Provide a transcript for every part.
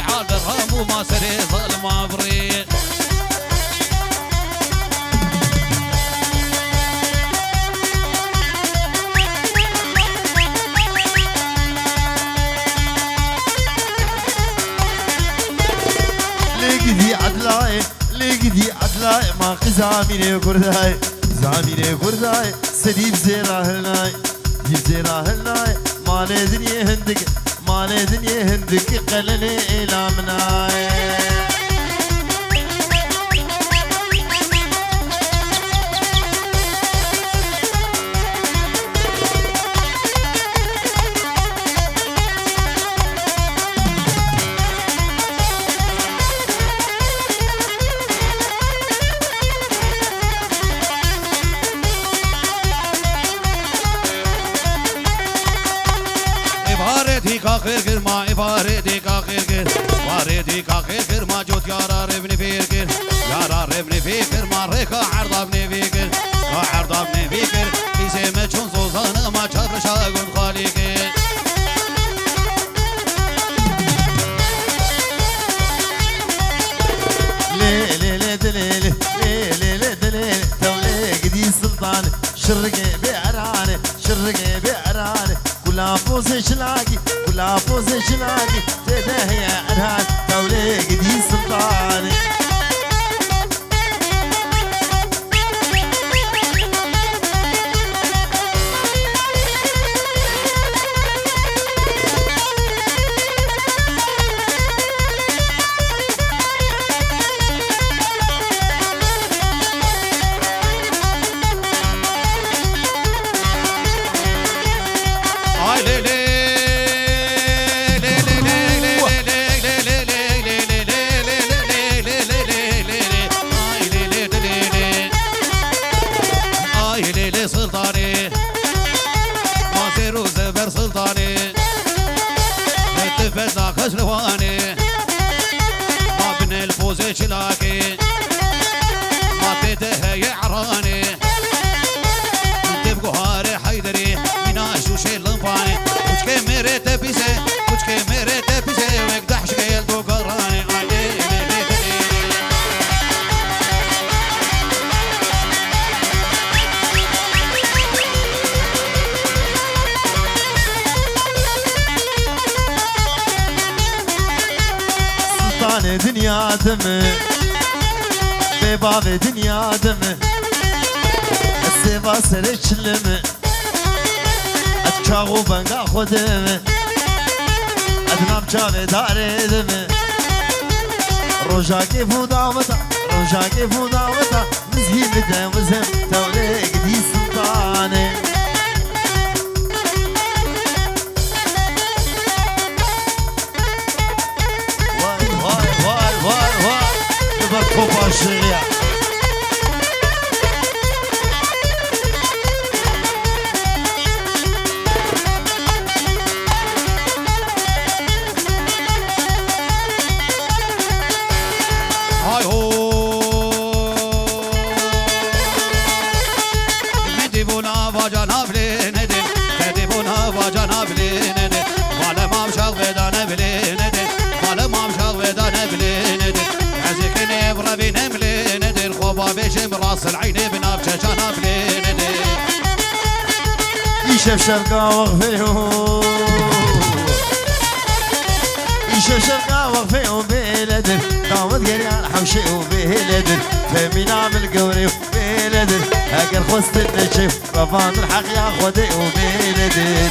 عاد الرام وما سري ظلم عبري لقدي عدلاي لقدي عدلاي ما قزاميني كرداي زاميني كرداي سديب زيرا هلاي ديب زيرا هلاي مالي دنيا هندك مالي دنيا هندك قلني إلى مناي آخر کرما افاره آخر کر وارد آخر کرما جوت یارا ربنی فکر یارا ربنی فکر ما رکا عرض بنی فکر عرض بنی فکر کیسه ما چون سوزان ما چهر شاگون خالی کر لي لي لي دليل لي لي لي دليل تولي قدي سلطان شرقي بعراني شرقي بعراني كلها فوز شلاقي كلها فوز شلاقي تدهي عران تولي قدي سلطاني خسرواني ما بين الفوز شلاقي ما تده يعراني تبقوا هاري حيدري مناشو شيل لنفاني كوش كاميري تبيسي كوش كاميري تبيسي ويقدح شكيل دو قراني دنيا دم بباب دنيا دم السيفا سرش لم اتشاغو بنقا خدم ادنام چاوه داره دم روشاكي فوداوتا روشاكي فوداوتا مزهي بدا مزهم توليك دي سلطاني بركوبا الشريعة هاي هو مديبونا فاجانا بليندن مديبونا فاجانا بليندن مالا ما مشاغ غدانا بليندن مالا ما مشاغ غدانا بليندن عزيكني بربي نمليندن خوبا بيشم راس العين بنابشة جانا بليندن يشف شرقا وغفيهم يشف شرقا وغفيهم بيلدن داود قريان حوشي وبيلدن فمينا بالقوري وبيلدن هاكر خست النشف رفان الحق ياخدي وبيلدن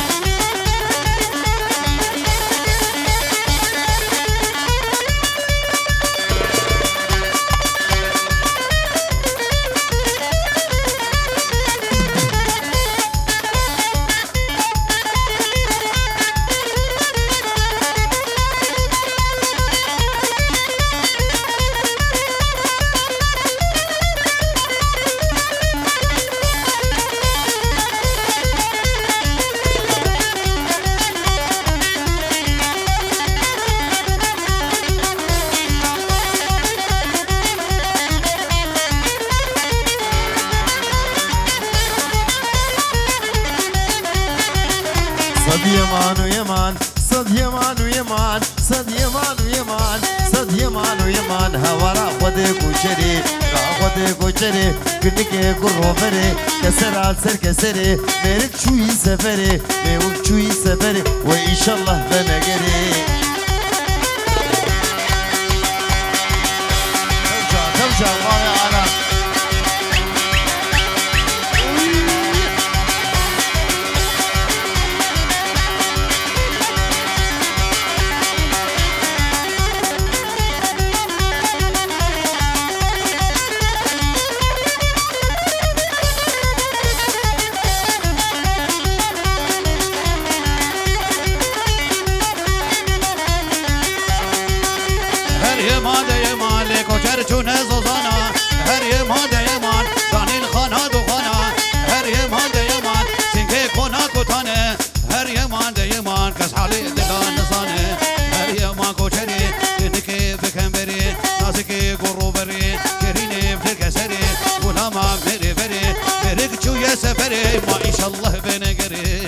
صد يمان ويمان صد يمان ويمان صد يمان ويمان هورا خودك وشري خودك وشري كنك قربري كسر سر كسري ميرك شوي سفري ميوك شوي سفري وإن شاء الله بنقري تمشى الله يا عالم ما إن شاء الله بنقري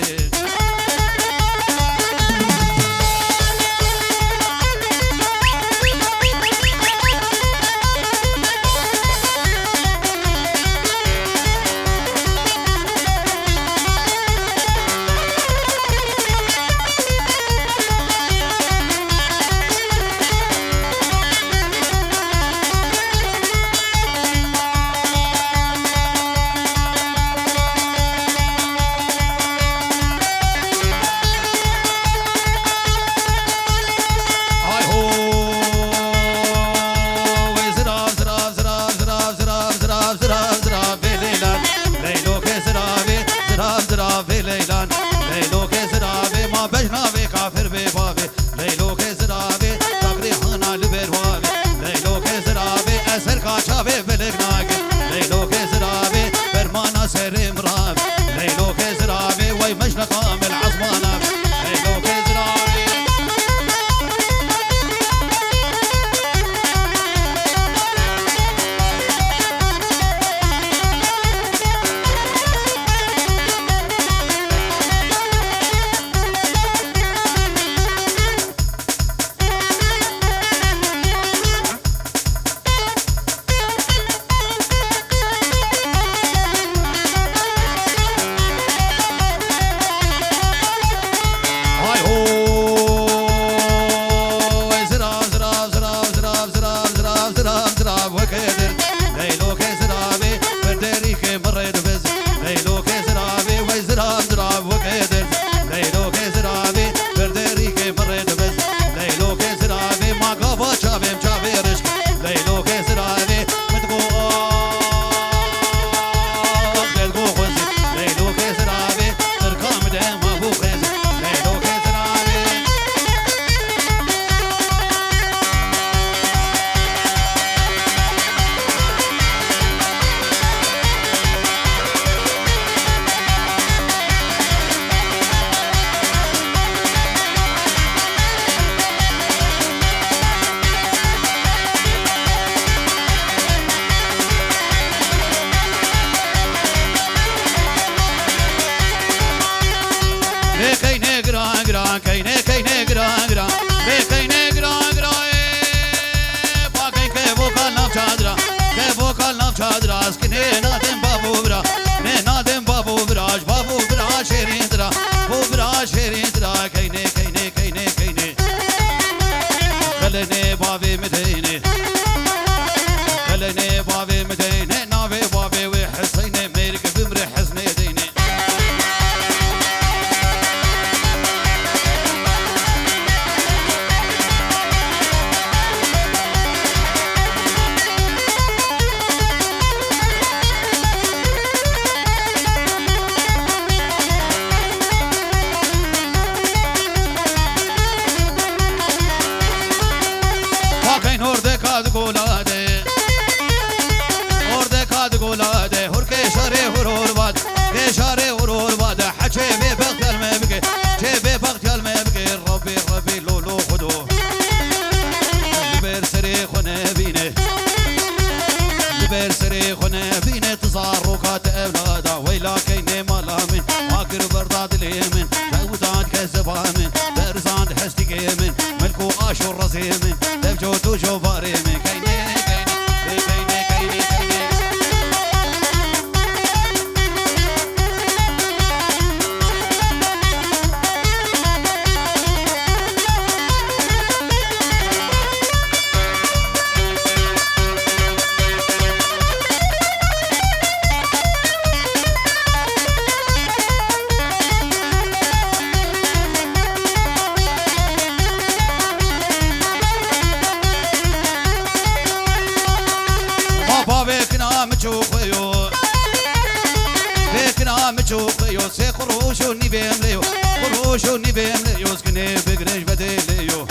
كيني بقريش بديليو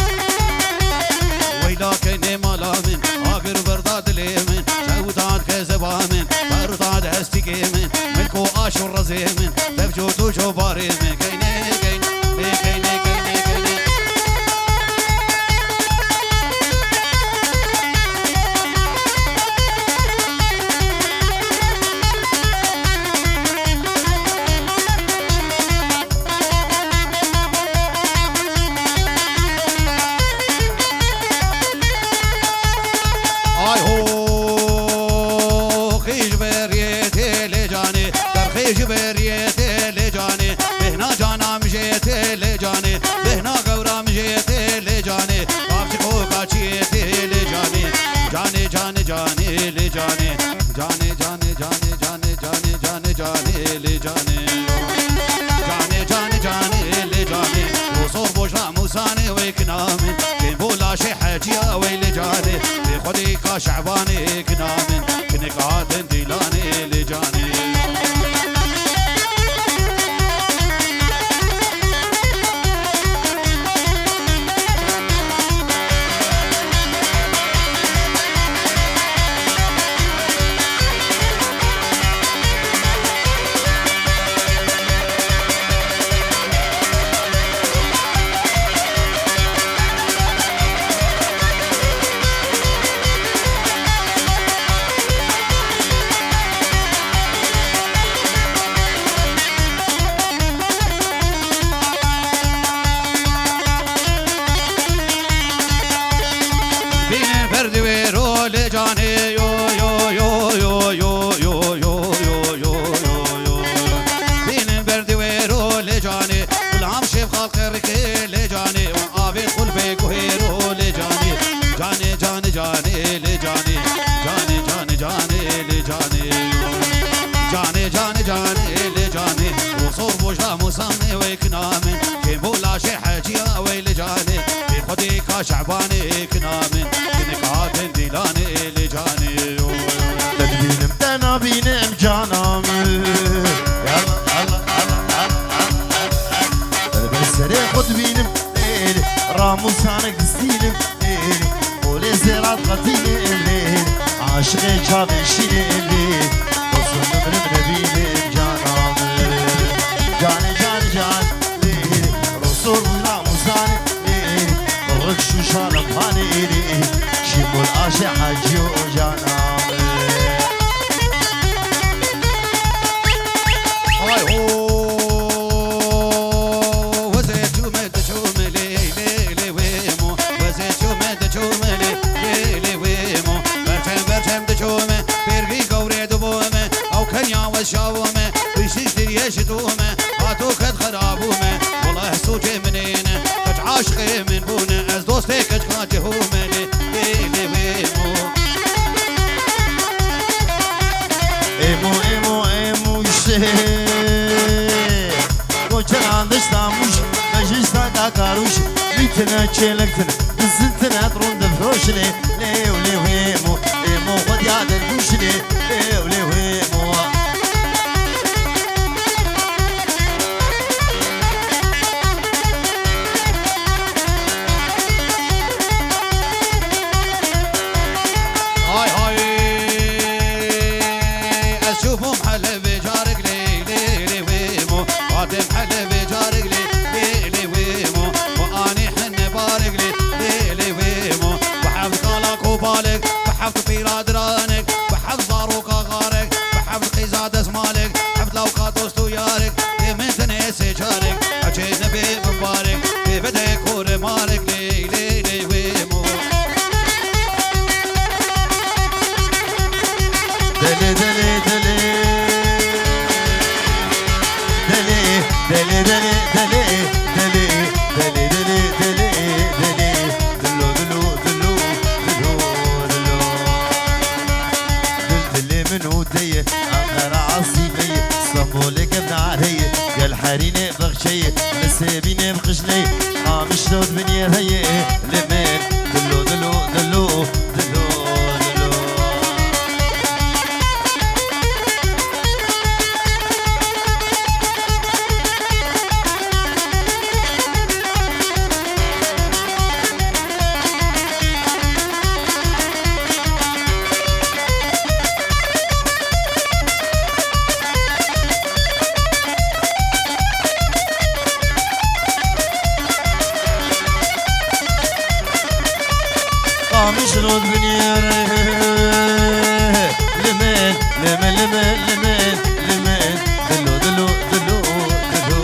ويلا كيني مالامن آقر برداد ليمن شوداد كزبامن برداد هستيكيمن ملكو آشو رزيمن تفجو توشو باريمن كيني كيني كيني كيني كيني جبريتي لجاني بهنا جانا مجيتي لجاني بهنا قورا مجيتي لجاني بابتكو كاتشيتي لجاني جاني جاني جاني لجاني جاني جاني جاني جاني جاني جاني جاني لجاني جاني جاني جاني لجاني وصور بوشرا موساني ويكنامن كين بولا شي حاجيا ويلجاني بخدي كشعباني كنامن كنك عادن ديلاني لجاني شعباني كنامن كنك عادن ديلاني لجاني تدبينم تنابينم جانامل يلا يلا يلا بالسري خد بينم ليلي راموسانك ستيلم ليلي ولي زيرات قتيلم ليلي عاشقي شابي شيلم ليلي وصل نبرم نبينم جانامل جاني جاني جاني ليلي رسول راموسانك شو شالم هاني شيمو الآشي حاجي وجانا هاي هو وزيت جومد جوملي ليلي ويمو وزيت جومد جوملي ليلي ويمو برتم برتم دجومه بيرغي قوري دبومه او كنيا وشاومه بيشيش دريش دومه هاتو كد خرابومه والله سوجي منينه عاشقي من بونه از دوستي كجكاتي هو ملي ليلي ويمو ايمو ايمو ايمو شيء وجران دشتاموش مجلستا داكاروش بيتنا تشيلكتنا بزنتنا طرون دفروشني ليو ليو ايمو ايمو خد يا دربوشني ليو ليو ايمو بحفظ بيراد رانك بحفظ ضاروك غارك بحفظ قيزاد اسمالك حفظ لوقات دوستو يارك يمن تنسي جارك حجيت نبي مبارك في بدك كور مالك لي لي لي ويمو دلي دلي دلي دلي دلي دلي دلي دلي دلي دلي دلي دلي دلو دلو دلو دلو دلو دلي منو ديه انا عصيبي صمولك بنعريه يا الحرينه بغشيه نسيبينه بخشلي مش لود بنيه هي لمن دلو دلو دلو دلو مشرود بنير لمن لمن لمن لمن لمن دلو دلو دلو دلو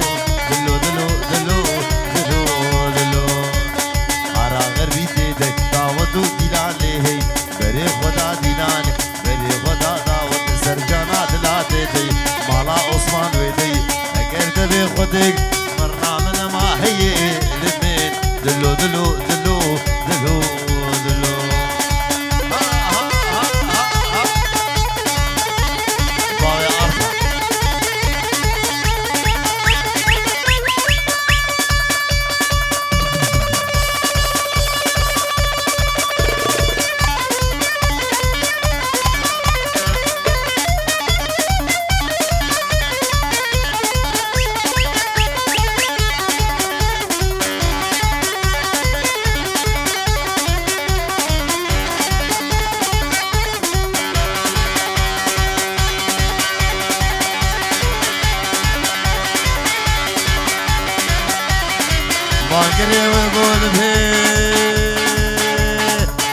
دلو دلو دلو دلو دلو عرا غربي تيدك دعوتو دلالي بري خدا دلالي بري خدا دعوت سرجانا دلاتي مالا عثمان ويدي اگر دبي خدك مرنا من ما هي لمن دلو دلو دلو دلو دلو باوي عرفة باقري وقول بيه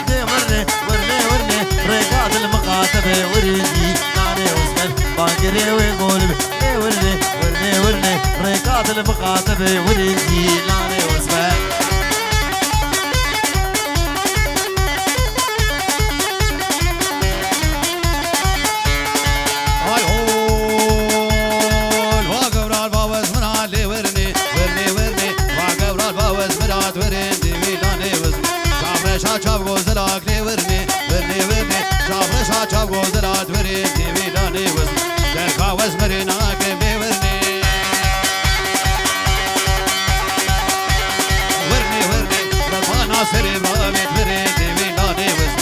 دي ورني ريقات المقاتبة وريدي ناني وزمن باقري وقول بيه ورني ريقات المقاتبة وريدي ناني وزمن Çav gözler ne verni Çavre çav gözler verni Vidane vız Der kavaz merina ke verni Verni Rabana seri rahmet verni Vidane vız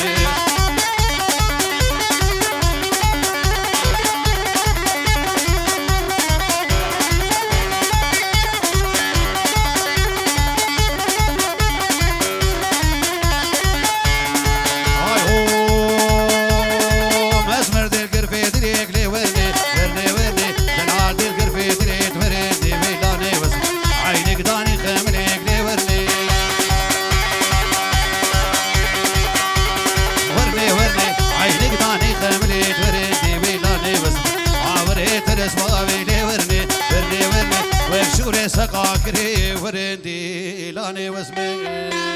سقا كري ورندي لاني واسمي